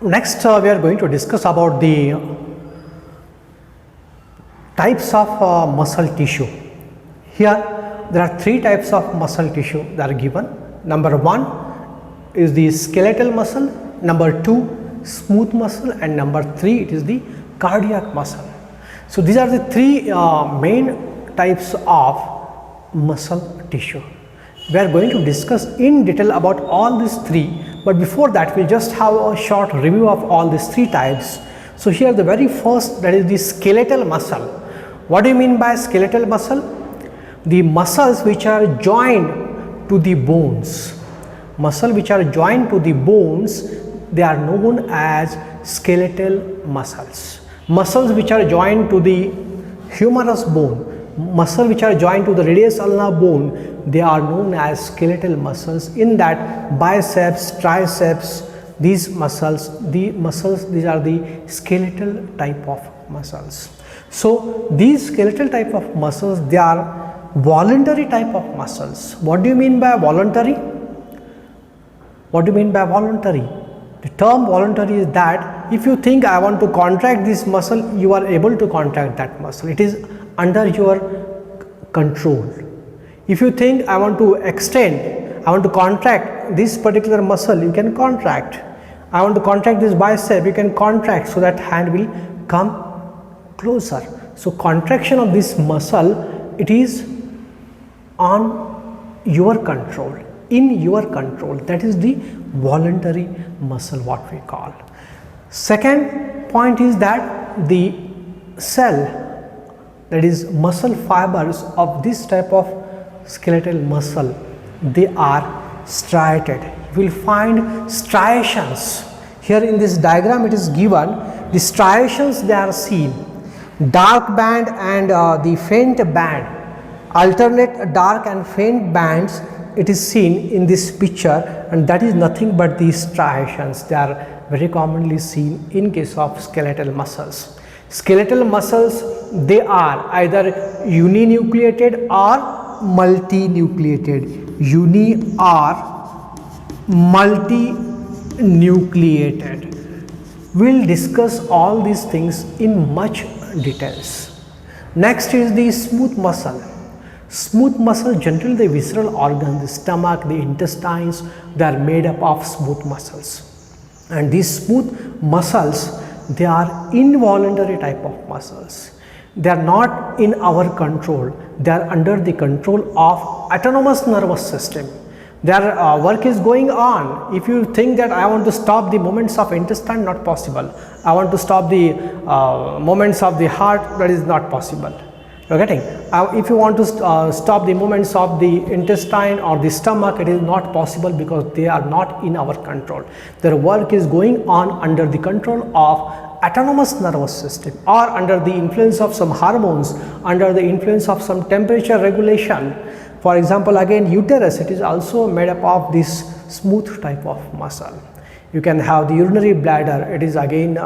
Next, we are going to discuss about the types of muscle tissue. Here, there are three types of muscle tissue that are given. Number one is the skeletal muscle, number two, smooth muscle, and number three, it is the cardiac muscle. So, these are the three main types of muscle tissue. We are going to discuss in detail about all these three, but before that we will just have a short review of all these three types. So, here the very first, that is the skeletal muscle. What do you mean by skeletal muscle? The muscles which are joined to the bones. Muscle which are joined to the bones, they are known as skeletal muscles. Muscles which are joined to the humerus bone, muscle which are joined to the radius ulna bone, they are known as skeletal muscles. In that, biceps, triceps, these muscles, these are the skeletal type of muscles. So, these skeletal type of muscles, they are voluntary type of muscles. What do you mean by voluntary? What do you mean by voluntary? The term voluntary is that if you think I want to contract this muscle, you are able to contract that muscle. It is under your control. If you think I want to extend, I want to contract this particular muscle, you can contract. I want to contract this bicep, you can contract, so that hand will come closer. So, contraction of this muscle, it is on your control, in your control. That is the voluntary muscle, what we call. Second point is that the cell, that is muscle fibers of this type of skeletal muscle, they are striated. You will find striations. Here in this diagram it is given, the striations they are seen, dark band and the faint band, alternate dark and faint bands, it is seen in this picture, and that is nothing but these striations. They are very commonly seen in case of skeletal muscles. Skeletal muscles, they are either uninucleated or multinucleated. Uni or multinucleated. We will discuss all these things in much details. Next is the smooth muscle. Smooth muscle, generally the visceral organs, the stomach, the intestines, they are made up of smooth muscles. And these smooth muscles, they are involuntary type of muscles. They are not in our control. They are under the control of autonomous nervous system. Their work is going on. If you think that I want to stop the movements of intestine, not possible. I want to stop the movements of the heart, that is not possible. You are getting? If you want to stop the movements of the intestine or the stomach, it is not possible because they are not in our control. Their work is going on under the control of autonomous nervous system, or under the influence of some hormones, under the influence of some temperature regulation. For example, again uterus, it is also made up of this smooth type of muscle. You can have the urinary bladder, it is again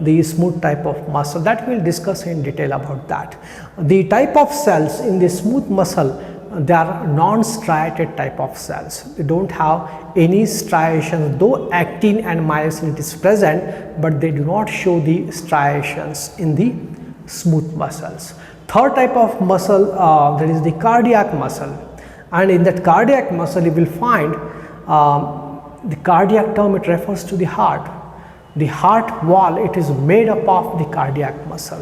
the smooth type of muscle, that we will discuss in detail about that. The type of cells in the smooth muscle, they are non-striated type of cells. They do not have any striations, though actin and myosin is present, but they do not show the striations in the smooth muscles. Third type of muscle, that is the cardiac muscle, and in that cardiac muscle you will find the cardiac term, it refers to the heart. The heart wall, it is made up of the cardiac muscle.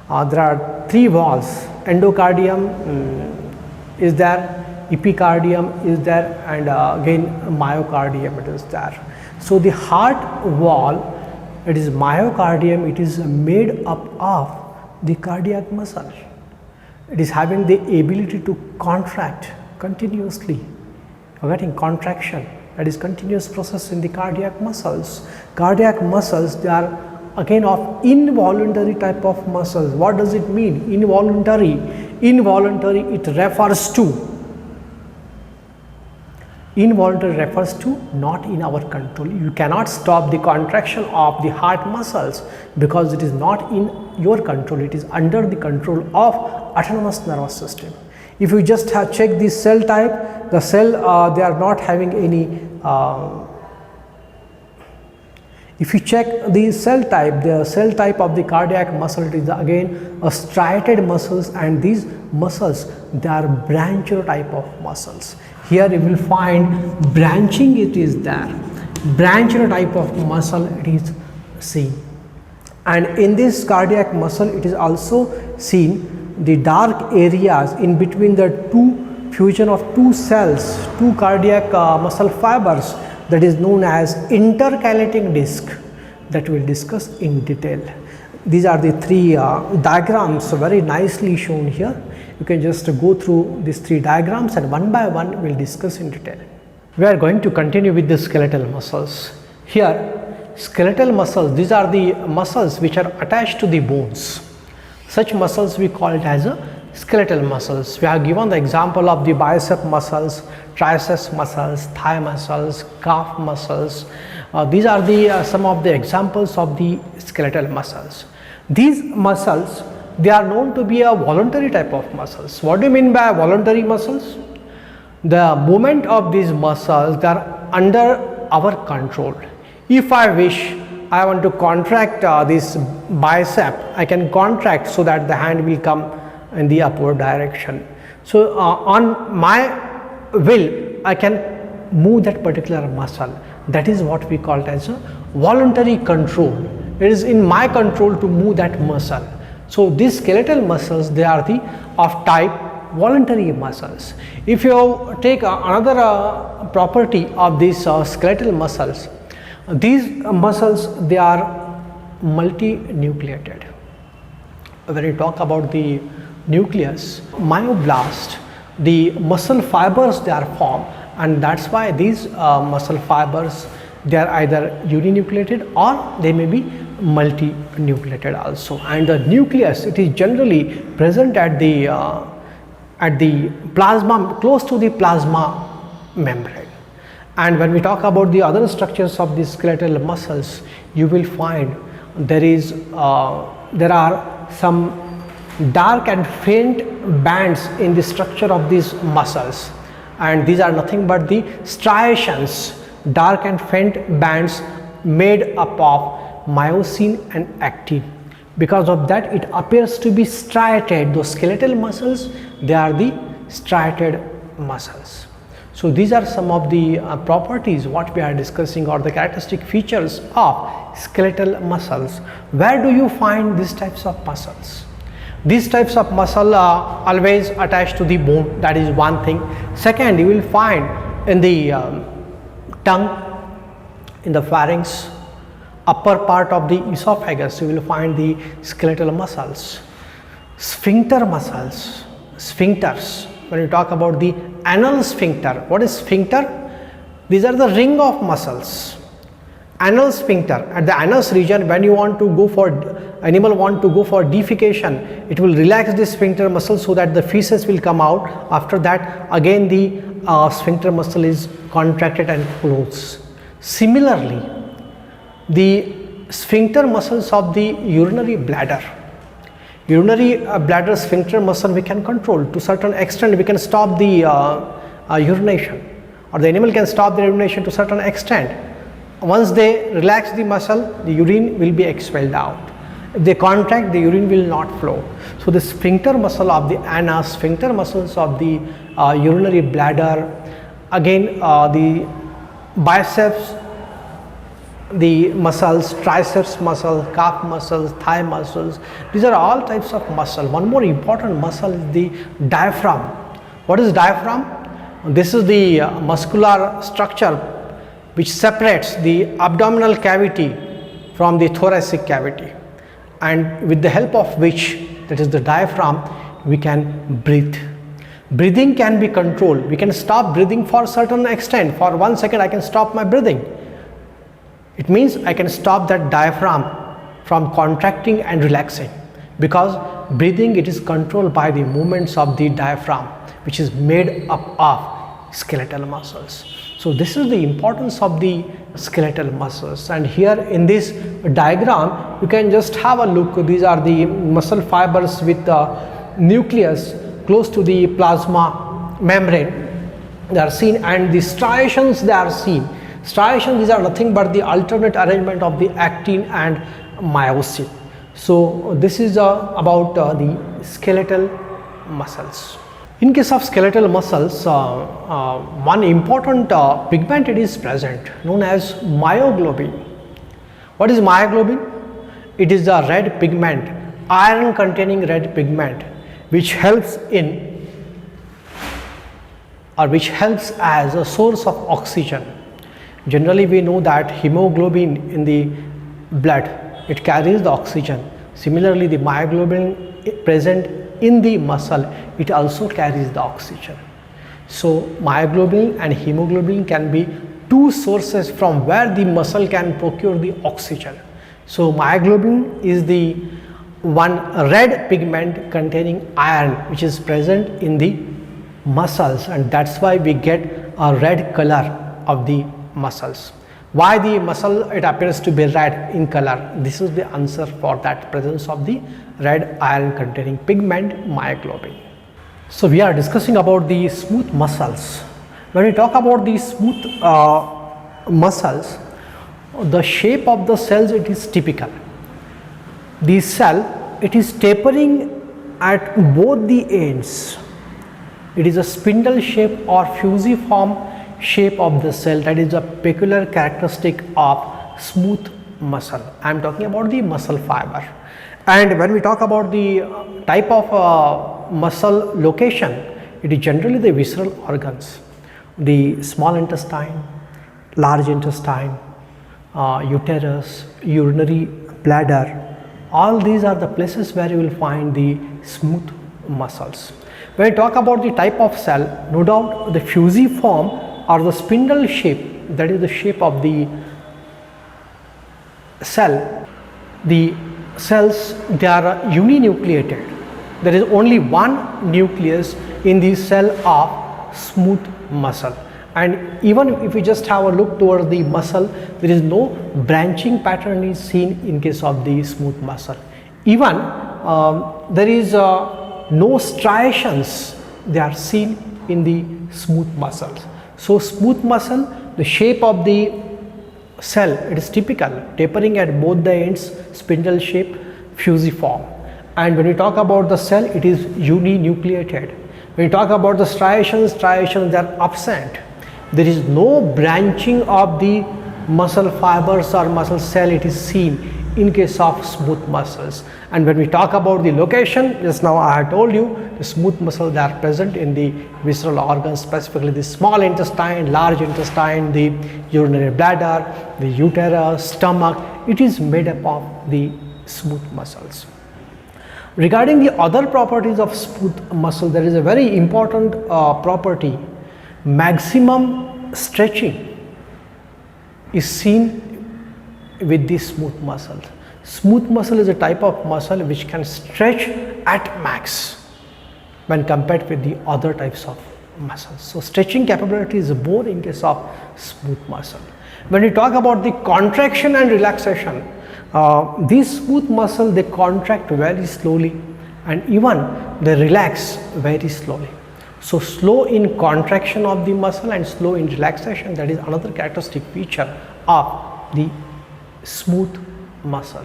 There are three walls, endocardium is there, epicardium is there, and again myocardium it is there. So, the heart wall, it is myocardium, it is made up of the cardiac muscle. It is having the ability to contract continuously. You are getting contraction, that is continuous process in the cardiac muscles. Cardiac muscles, they are again of involuntary type of muscles. What does it mean? Involuntary. Involuntary, it refers to, involuntary refers to not in our control. You cannot stop the contraction of the heart muscles because it is not in your control, it is under the control of autonomous nervous system. If you just have checked the cell type, the cell they are not having any If you check the cell type of the cardiac muscle, it is again a striated muscles, and these muscles, they are brancher type of muscles. Here you will find branching, it is there, brancher type of muscle it is seen. And in this cardiac muscle, it is also seen the dark areas in between the two fusion of two cells, two cardiac muscle fibers, that is known as intercalating disc, that we will discuss in detail. These are the three diagrams very nicely shown here. You can just go through these three diagrams, and one by one we will discuss in detail. We are going to continue with the skeletal muscles. Here, skeletal muscles, these are the muscles which are attached to the bones. Such muscles we call it as a skeletal muscles. We have given the example of the bicep muscles, triceps muscles, thigh muscles, calf muscles. These are the some of the examples of the skeletal muscles. These muscles, they are known to be a voluntary type of muscles. What do you mean by voluntary muscles? The movement of these muscles, they are under our control. If I wish, I want to contract this bicep, I can contract so that the hand will come in the upward direction. So on my will, I can move that particular muscle. That is what we call it as a voluntary control. It is in my control to move that muscle. So these skeletal muscles, they are the of type voluntary muscles. If you take another property of these skeletal muscles, these muscles, they are multinucleated. When you talk about the nucleus, myoblast, the muscle fibers, they are formed, and that's why these muscle fibers, they are either uninucleated or they may be multinucleated also. And the nucleus, it is generally present at the plasma, close to the plasma membrane. And when we talk about the other structures of the skeletal muscles, you will find there are some dark and faint bands in the structure of these muscles, and these are nothing but the striations, dark and faint bands made up of myosin and actin. Because of that, it appears to be striated. Those skeletal muscles, they are the striated muscles. So these are some of the properties what we are discussing, or the characteristic features of skeletal muscles. Where do you find these types of muscles? These types of muscle are always attached to the bone, that is one thing. Second, you will find in the tongue, in the pharynx, upper part of the esophagus, you will find the skeletal muscles. Sphincter muscles, sphincters. When you talk about the anal sphincter, what is sphincter? These are the ring of muscles. Anal sphincter, at the anus region, when you want to go for, animal want to go for defecation, it will relax the sphincter muscle so that the feces will come out. After that, again the sphincter muscle is contracted and closed. Similarly, the sphincter muscles of the urinary bladder, bladder sphincter muscle, we can control to certain extent. We can stop the urination, or the animal can stop the urination to certain extent. Once they relax the muscle, the urine will be expelled out. If they contract, the urine will not flow. So the sphincter muscle of the anus, sphincter muscles of the urinary bladder, again the biceps, the muscles, triceps muscle, calf muscles, thigh muscles, these are all types of muscle. One more important muscle is the diaphragm. What is diaphragm? This is the muscular structure which separates the abdominal cavity from the thoracic cavity, and with the help of which, that is the diaphragm, we can breathe. Breathing can be controlled. We can stop breathing for a certain extent. For 1 second I can stop my breathing. It means I can stop that diaphragm from contracting and relaxing, because breathing, it is controlled by the movements of the diaphragm, which is made up of skeletal muscles. So this is the importance of the skeletal muscles. And here in this diagram, you can just have a look. These are the muscle fibers with the nucleus close to the plasma membrane, they are seen, and the striations, they are seen. Striations, these are nothing but the alternate arrangement of the actin and myosin. So this is about the skeletal muscles. In case of skeletal muscles, one important pigment it is present known as myoglobin. What is myoglobin? It is the red pigment, iron containing red pigment, which helps in or which helps as a source of oxygen. Generally we know that hemoglobin in the blood, it carries the oxygen. Similarly, the myoglobin present in the muscle, it also carries the oxygen. So myoglobin and hemoglobin can be two sources from where the muscle can procure the oxygen. So myoglobin is the one red pigment containing iron which is present in the muscles, and that's why we get a red color of the muscles. Why the muscle it appears to be red in color? This is the answer for that presence of the red iron containing pigment myoglobin. So we are discussing about the smooth muscles. When we talk about the smooth muscles, the shape of the cells it is typical. The cell it is tapering at both the ends. It is a spindle shape or fusiform shape of the cell, that is a peculiar characteristic of smooth muscle. I am talking about the muscle fiber. And when we talk about the type of muscle location, it is generally the visceral organs, the small intestine, large intestine, uterus, urinary bladder. All these are the places where you will find the smooth muscles. When we talk about the type of cell, no doubt the fusiform or the spindle shape, that is the shape of the cell. The cells, they are uninucleated. There is only one nucleus in the cell of smooth muscle, and even if we just have a look towards the muscle, there is no branching pattern is seen in case of the smooth muscle. Even there is no striations they are seen in the smooth muscles. So smooth muscle, the shape of the cell, it is typical, tapering at both the ends, spindle shape, fusiform. And when we talk about the cell, it is uninucleated. When we talk about the striations, they are absent. There is no branching of the muscle fibers or muscle cell it is seen in case of smooth muscles. And when we talk about the location, just now I have told you the smooth muscles that are present in the visceral organs, specifically the small intestine, large intestine, the urinary bladder, the uterus, stomach, it is made up of the smooth muscles. Regarding the other properties of smooth muscle, there is a very important property. Maximum stretching is seen with the smooth muscle. Smooth muscle is a type of muscle which can stretch at max when compared with the other types of muscles. So stretching capability is more in case of smooth muscle. When we talk about the contraction and relaxation, these smooth muscle they contract very slowly and even they relax very slowly. So slow in contraction of the muscle and slow in relaxation, that is another characteristic feature of the smooth muscle.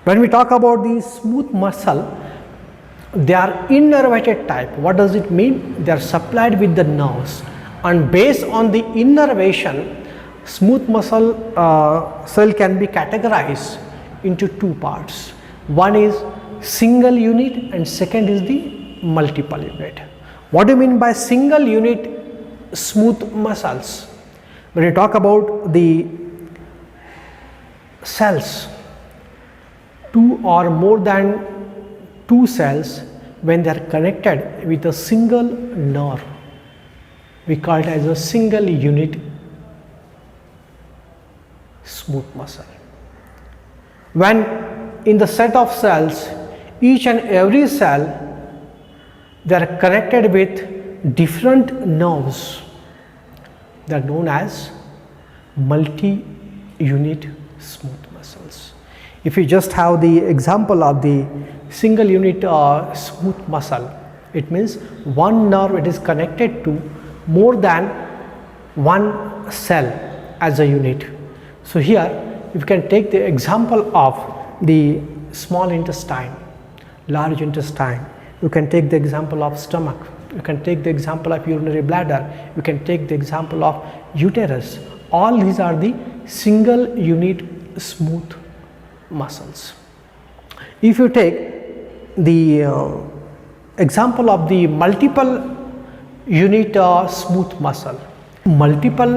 When we talk about the smooth muscle, they are innervated type. What does it mean? They are supplied with the nerves, and based on the innervation, smooth muscle cell can be categorized into two parts. One is single unit and second is the multiple unit. What do you mean by single unit smooth muscles? When we talk about the cells, two or more than two cells, when they are connected with a single nerve, we call it as a single unit smooth muscle. When in the set of cells, each and every cell they are connected with different nerves, they are known as multi-unit smooth muscles. If you just have the example of the single unit smooth muscle, it means one nerve it is connected to more than one cell as a unit. So here you can take the example of the small intestine, large intestine, you can take the example of stomach, you can take the example of urinary bladder, you can take the example of uterus. All these are the single unit smooth muscles. If you take the example of the multiple unit smooth muscle, multiple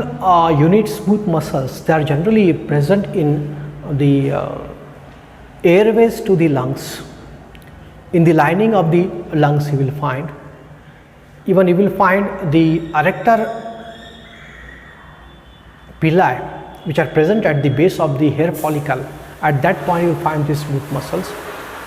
unit smooth muscles, they are generally present in the airways to the lungs. In the lining of the lungs you will find, even you will find the erector pili which are present at the base of the hair follicle. At that point you will find these smooth muscles.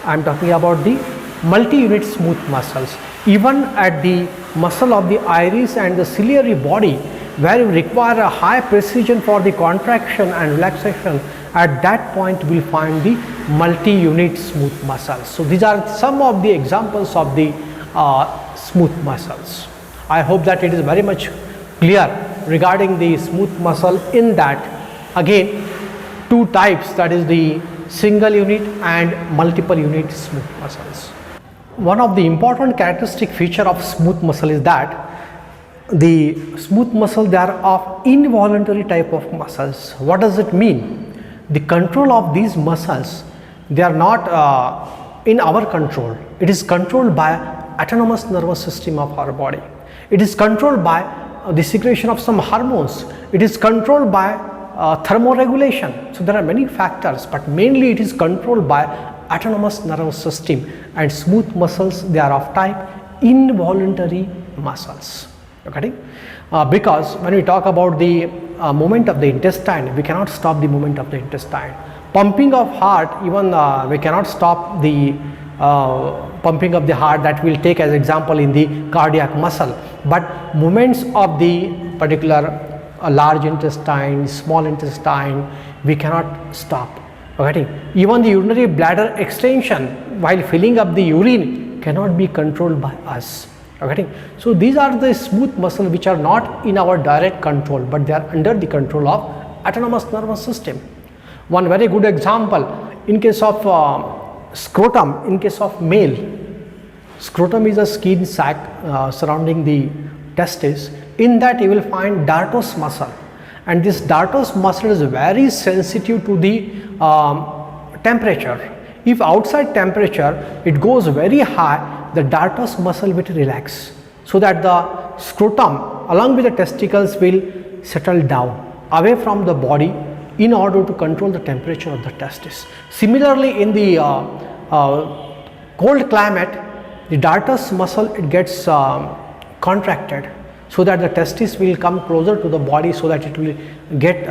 I am talking about the multi-unit smooth muscles. Even at the muscle of the iris and the ciliary body, where you require a high precision for the contraction and relaxation, at that point we will find the multi-unit smooth muscles. So these are some of the examples of the smooth muscles. I hope that it is very much clear regarding the smooth muscle, in that again two types, that is the single unit and multiple unit smooth muscles. One of the important characteristic feature of smooth muscle is that the smooth muscle, they are of involuntary type of muscles. What does it mean? The control of these muscles, they are not in our control. It is controlled by autonomous nervous system of our body. It is controlled by the secretion of some hormones. It is controlled by thermoregulation. So there are many factors, but mainly it is controlled by autonomous nervous system. And smooth muscles, they are of type involuntary muscles. Okay? Because when we talk about the movement of the intestine, we cannot stop the movement of the intestine. Pumping of heart, even we cannot stop the pumping of the heart, that will take as example in the cardiac muscle. But movements of the particular large intestine, small intestine, we cannot stop. Okay? Even the urinary bladder extension while filling up the urine cannot be controlled by us. Okay? So these are the smooth muscles which are not in our direct control, but they are under the control of autonomous nervous system. One very good example, in case of scrotum, in case of male, scrotum is a skin sac surrounding the testis. In that you will find dartos muscle, and this dartos muscle is very sensitive to the temperature. If outside temperature it goes very high, the dartos muscle will relax, so that the scrotum along with the testicles will settle down away from the body in order to control the temperature of the testis. Similarly, in the cold climate, the dartos muscle, it gets contracted, so that the testis will come closer to the body, so that it will get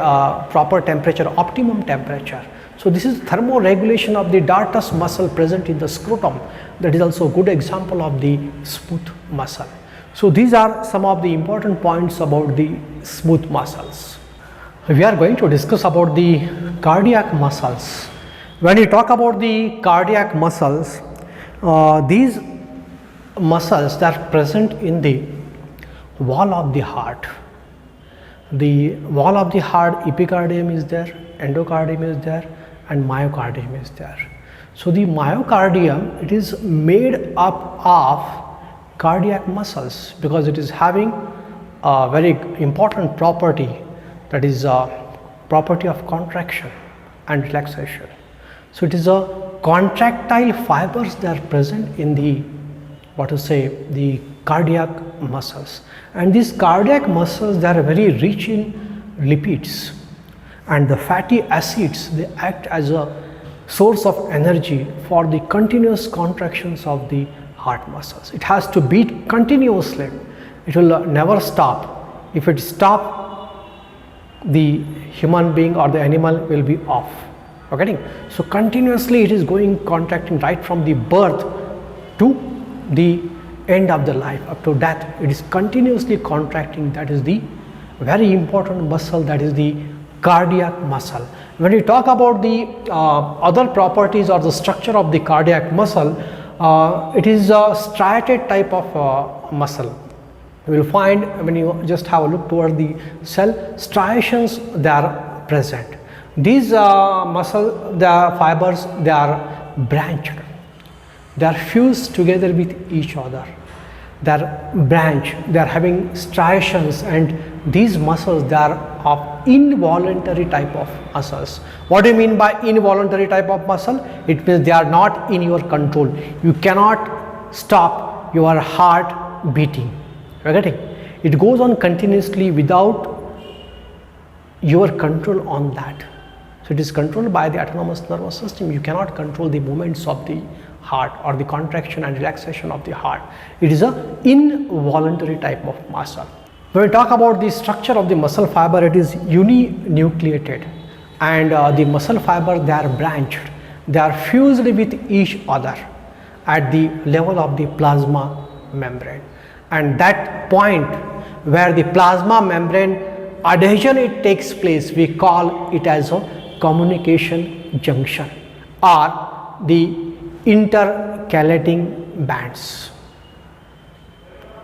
proper temperature, optimum temperature. So this is thermoregulation of the dartos muscle present in the scrotum. That is also a good example of the smooth muscle. So these are some of the important points about the smooth muscles. We are going to discuss about the cardiac muscles. When we talk about the cardiac muscles, these muscles that are present in the wall of the heart. The wall of the heart, epicardium is there, endocardium is there, and myocardium is there. So the myocardium, it is made up of cardiac muscles, because it is having a very important property, that is a property of contraction and relaxation. So it is a contractile fibers that are present in the, what to say, the cardiac muscles. And these cardiac muscles, they are very rich in lipids, and the fatty acids, they act as a source of energy for the continuous contractions of the heart muscles. It has to beat continuously, it will never stop. If it stops, the human being or the animal will be off. Okay? So continuously it is going contracting right from the birth to the end of the life, up to death. It is continuously contracting. That is the very important muscle, that is the cardiac muscle. When we talk about the other properties or the structure of the cardiac muscle, it is a striated type of muscle. You will find when you just have a look toward the cell, striations they are present. These muscle, the fibers, they are branched. They are fused together with each other. They are branched. They are having striations, and these muscles, they are of involuntary type of muscles. What do you mean by involuntary type of muscle? It means they are not in your control. You cannot stop your heart beating. You are getting? It goes on continuously without your control on that. So it is controlled by the autonomous nervous system. You cannot control the movements of the heart or the contraction and relaxation of the heart. It is a involuntary type of muscle. When we talk about the structure of the muscle fiber, it is uninucleated, and the muscle fiber, they are branched. They are fused with each other at the level of the plasma membrane, and that point where the plasma membrane adhesion it takes place, we call it as a communication junction or the intercalating bands,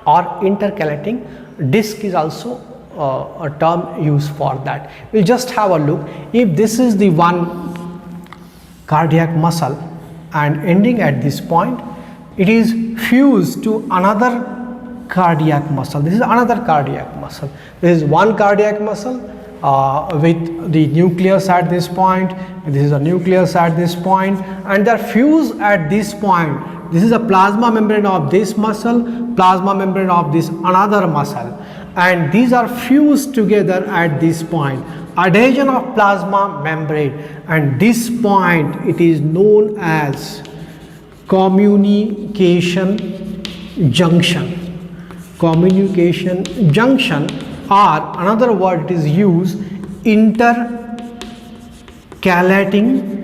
or intercalating disc is also a term used for that. We'll just have a look. If this is the one cardiac muscle and ending at this point, it is fused to another cardiac muscle. This is another cardiac muscle. This is one cardiac muscle with the nucleus at this point. This is a nucleus at this point, and they are fused at this point. This is a plasma membrane of this muscle, plasma membrane of this another muscle, and these are fused together at this point. Adhesion of plasma membrane, and this point it is known as communication junction. Communication junction, or another word it is used, intercalating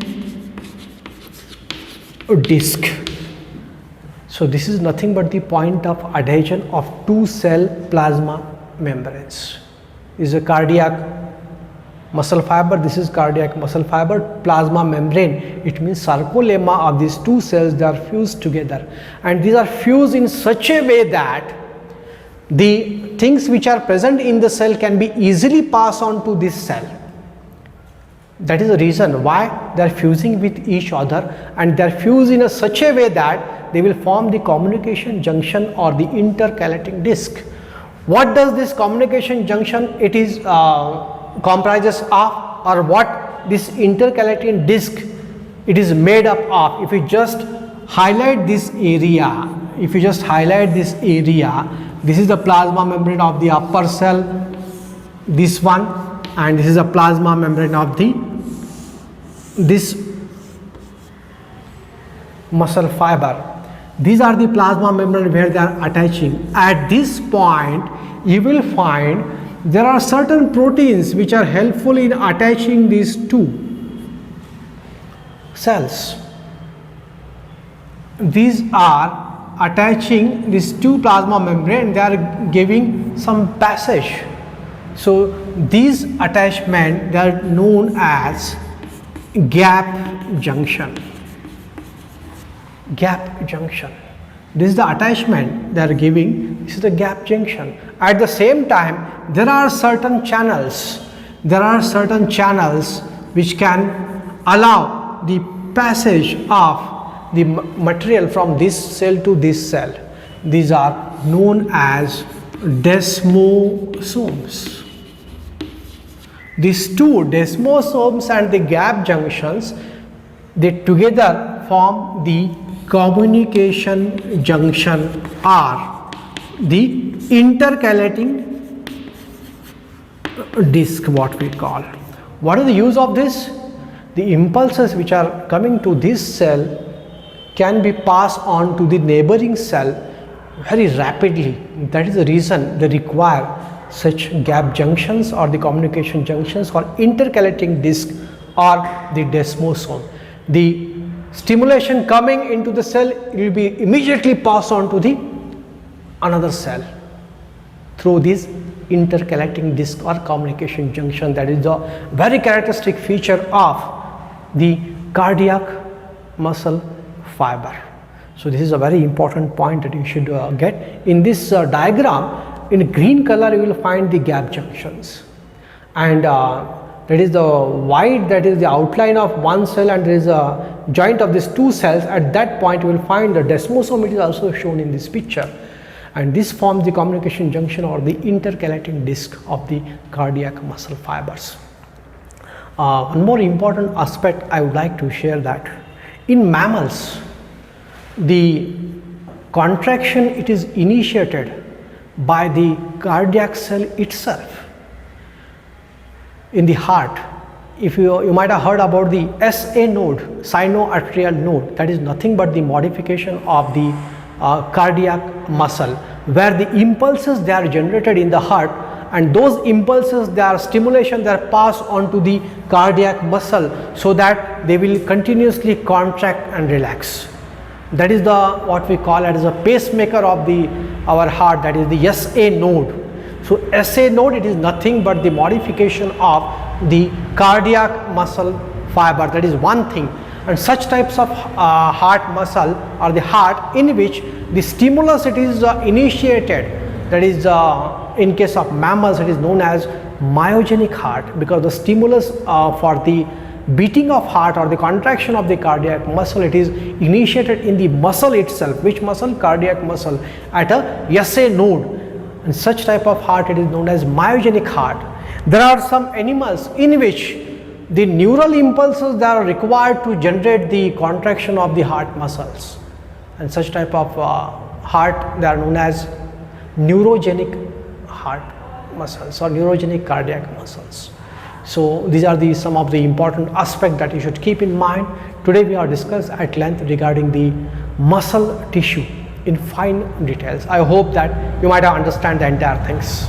disc. So this is nothing but the point of adhesion of two cell plasma membranes. This is a cardiac muscle fiber, this is cardiac muscle fiber, plasma membrane, it means sarcolemma of these two cells, they are fused together, and these are fused in such a way that the things which are present in the cell can be easily passed on to this cell. That is the reason why they are fusing with each other, and they are fused in such a way that they will form the communication junction or the intercalating disc. What does this communication junction it is comprises of, or what this intercalating disc it is made up of? If you just highlight this area, this is the plasma membrane of the upper cell, this one, and this is a plasma membrane of this muscle fiber. These are the plasma membrane where they are attaching. At this point, you will find there are certain proteins which are helpful in attaching these two cells. These are attaching these two plasma membrane, they are giving some passage. So these attachment, they are known as gap junction. Gap junction. This is the attachment they are giving. This is the gap junction. At the same time, there are certain channels. There are certain channels which can allow the passage of the material from this cell to this cell. These are known as desmosomes. These two desmosomes and the gap junctions, they together form the communication junction or the intercalating disc, what we call. What is the use of this? The impulses which are coming to this cell can be passed on to the neighboring cell very rapidly. That is the reason they require such gap junctions or the communication junctions or intercalating disc or the desmosome. The stimulation coming into the cell will be immediately passed on to the another cell through this intercalating disc or communication junction. That is the very characteristic feature of the cardiac muscle fiber. So this is a very important point that you should get. In this diagram, in green color you will find the gap junctions, and that is the white, that is the outline of one cell, and there is a joint of these two cells. At that point you will find the desmosome, it is also shown in this picture, and this forms the communication junction or the intercalating disc of the cardiac muscle fibers. One more important aspect I would like to share, that in mammals the contraction, it is initiated by the cardiac cell itself. In the heart, if you might have heard about the SA node, sinoatrial node, that is nothing but the modification of the cardiac muscle, where the impulses they are generated in the heart, and those impulses, their stimulation, they are passed on to the cardiac muscle so that they will continuously contract and relax. That is the what we call it as a pacemaker of our heart, that is the SA node. So SA node, it is nothing but the modification of the cardiac muscle fiber, that is one thing. And such types of heart muscle or the heart in which the stimulus, it is initiated, that is in case of mammals it is known as myogenic heart, because the stimulus for the beating of heart or the contraction of the cardiac muscle, it is initiated in the muscle itself. Which muscle? Cardiac muscle at a SA node. And such type of heart, it is known as myogenic heart. There are some animals in which the neural impulses that are required to generate the contraction of the heart muscles, and such type of heart, they are known as neurogenic heart muscles or neurogenic cardiac muscles. So these are some of the important aspects that you should keep in mind. Today we have discussed at length regarding the muscle tissue in fine details. I hope that you might have understand the entire things.